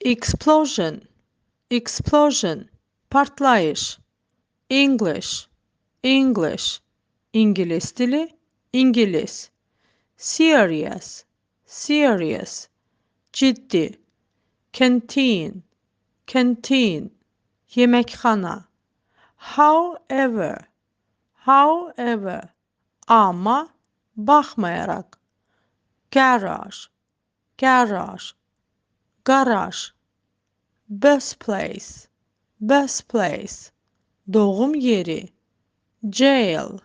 explosion, explosion, partlayış, English, English, İngiliz dili, İngiliz, serious, serious, ciddi, canteen, canteen, yemekhana, however, however, ama baxmayaraq, garage, garage, garaj, birthplace, birthplace, doğum yeri, jail,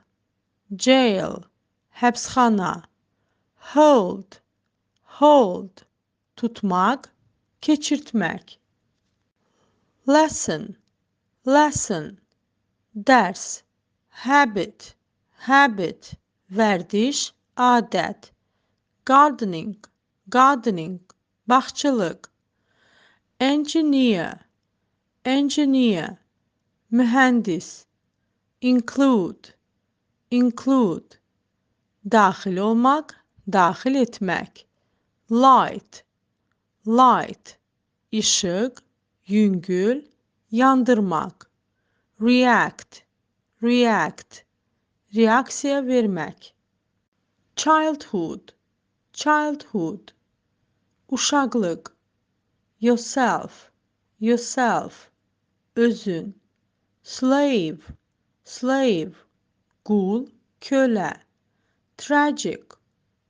jail, həbsxana, hold, hold, tutmaq, keçirtmək, lesson, lesson, dərs, habit, habit, vərdiş, adət, gardening, gardening, bağçılıq, engineer, engineer, mühəndis, include, include, daxil olmaq, daxil etmək, light, light, işıq, yüngül, yandırmaq, react, react, reaksiya vermək, childhood, childhood, uşaqlıq, yourself, yourself, özün, slave, slave, qul, kölə, tragic,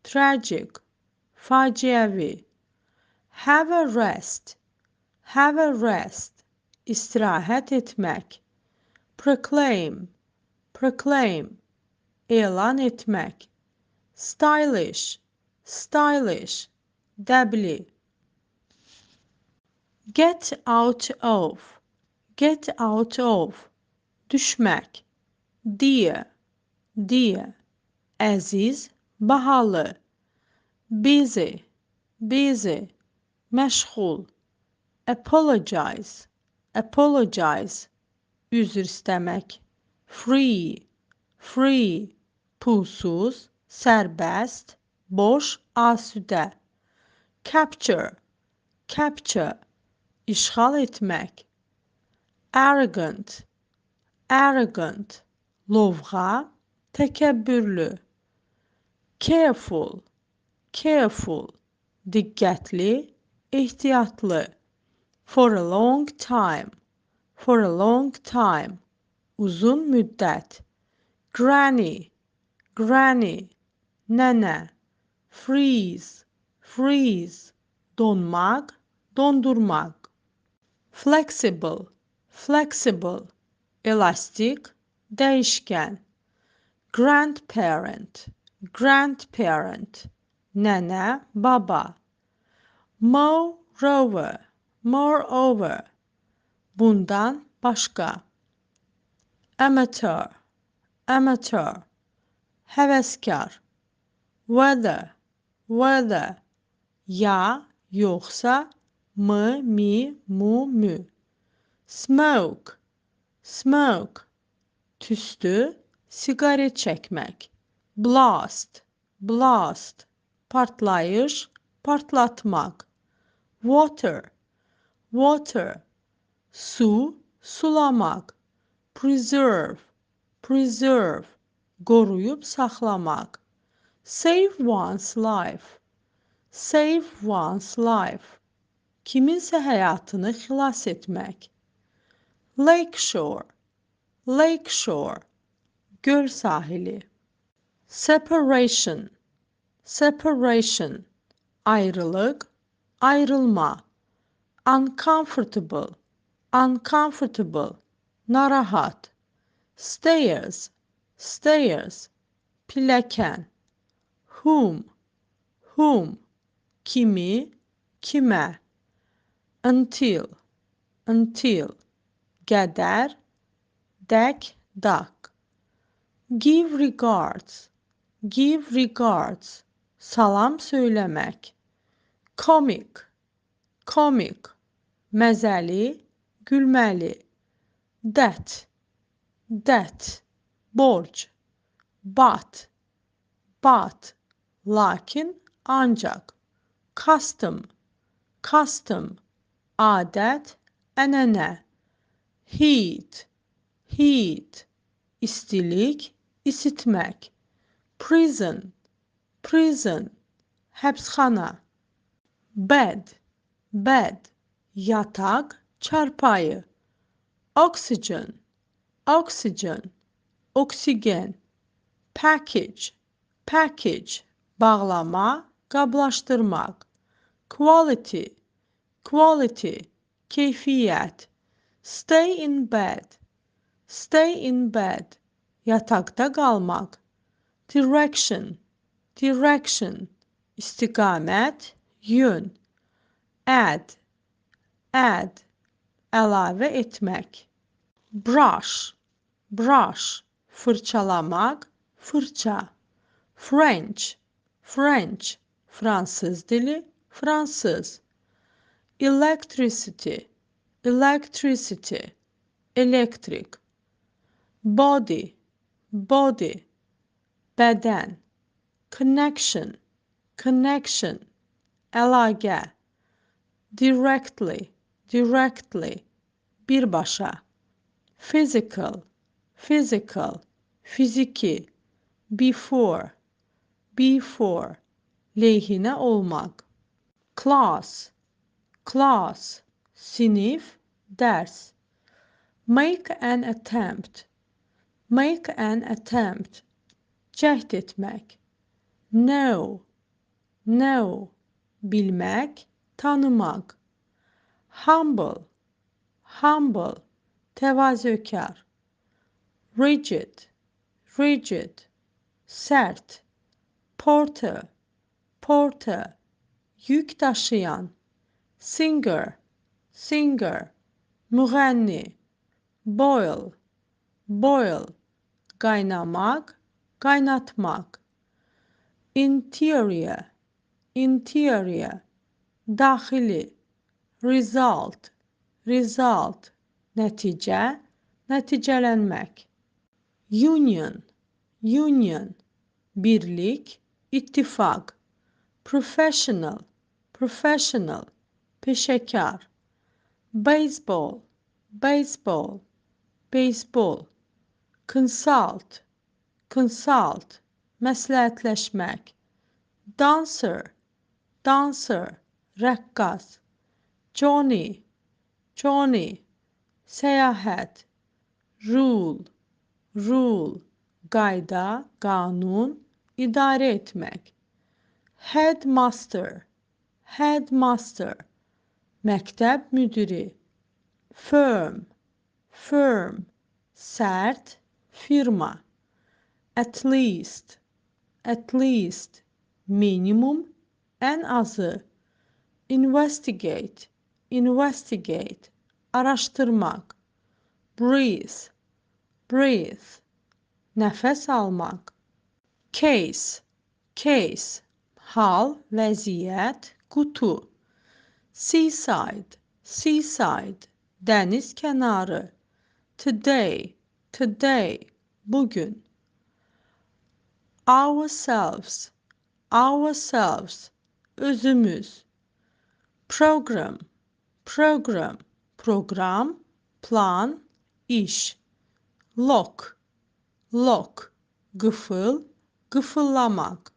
tragic, faciəvi, have a rest, have a rest, istirahət etmək, proclaim, proclaim, elan etmək, stylish, stylish, dəbli, get out of, get out of, düşmək, dear, dear, əziz, bahalı, busy, busy, məşğul, apologize, apologize, üzr istəmək, free, free, pulsuz, sərbəst, boş, asudə, capture, capture, işğal etmək, arrogant, arrogant, lovğa, təkəbbürlü, careful, careful, diqqətli, ehtiyatlı, for a long time, for a long time, uzun müddət, granny, granny, nənə, freeze, freeze, donmaq, dondurmaq, flexible, flexible, elastik, dəyişkən, grandparent, grandparent, nənə, baba, moreover, moreover, bundan başqa, amateur, amateur, həvəskar, weather, weather, ya, yoxsa, mı, mi, mu, mü, smoke, smoke, tüstü, siqaret çəkmək, blast, blast, partlayış, partlatmaq, water, water, su, sulamaq, preserve, preserve, qoruyub saxlamaq, save one's life, save one's life, kiminsə həyatını xilas etmək, lakeshore, lakeshore, göl sahili, separation, separation, ayrılıq, ayrılma, uncomfortable, uncomfortable, narahat, stairs, stairs, pilləkən, whom, whom, kimi, kimə, until, until, qədər, dək, dak, give regards, give regards, salam söyləmək, comic, comic, məzəli, gülməli, that, that, borc, but, lakin, ancaq, custom, custom, adət, ənənə. Heat, heat, istilik, isitmək. Prison, prison, həbsxana. Bed, bed, yataq, çarpayı. Oxygen, oxygen, oksigen. Package, package, bağlama, qablaşdırmaq. Quality, quality, keyfiyyət. Stay in bed, stay in bed, yataqda qalmaq. Direction, direction, istiqamət, yön. Add, add, əlavə etmək. Brush, brush, fırçalamaq, fırça. French, French, fransız dili, fransız. Electricity, electricity, elektrik. Body, body, bədən. Connection, connection, əlaqə. Directly, directly, birbaşa. Physical, physical, fiziki. Before, before, leyhinə olmaq. Class, class, sinif, dərs. Make an attempt, make an attempt, cəhd etmək. Know, know, bilmək, tanımaq. Humble, humble, təvazökar. Rigid, rigid, sərt. Porter, porter, yük daşıyan. Singer, singer, müğənni. Boil, boil, qaynamaq, qaynatmaq. Interior, interior, daxili. Result, result, nəticə, nəticələnmək. Union, union, birlik, ittifaq. Professional, professional, peşəkar. Baseball, baseball, beyzbol. Consult, consult, məsləhətləşmək. Dancer, dancer, rəqqas. Johnny, Johnny, səyahət. Rule, rule, qayda, qanun, idarə etmək. Headmaster, headmaster, məktəb müdiri. Firm, firm, sərt, firma. At least, minimum, ən azı. Investigate, investigate, araşdırmaq. Breathe, breathe, nəfəs almaq. Case, case, hal, vəziyyət, qutu. Seaside, seaside, dəniz kənarı. Today, today, bugün. Ourselves, ourselves, özümüz. Program, program, program, plan, iş. Lock, lock, qıfıl, qıfıllamaq.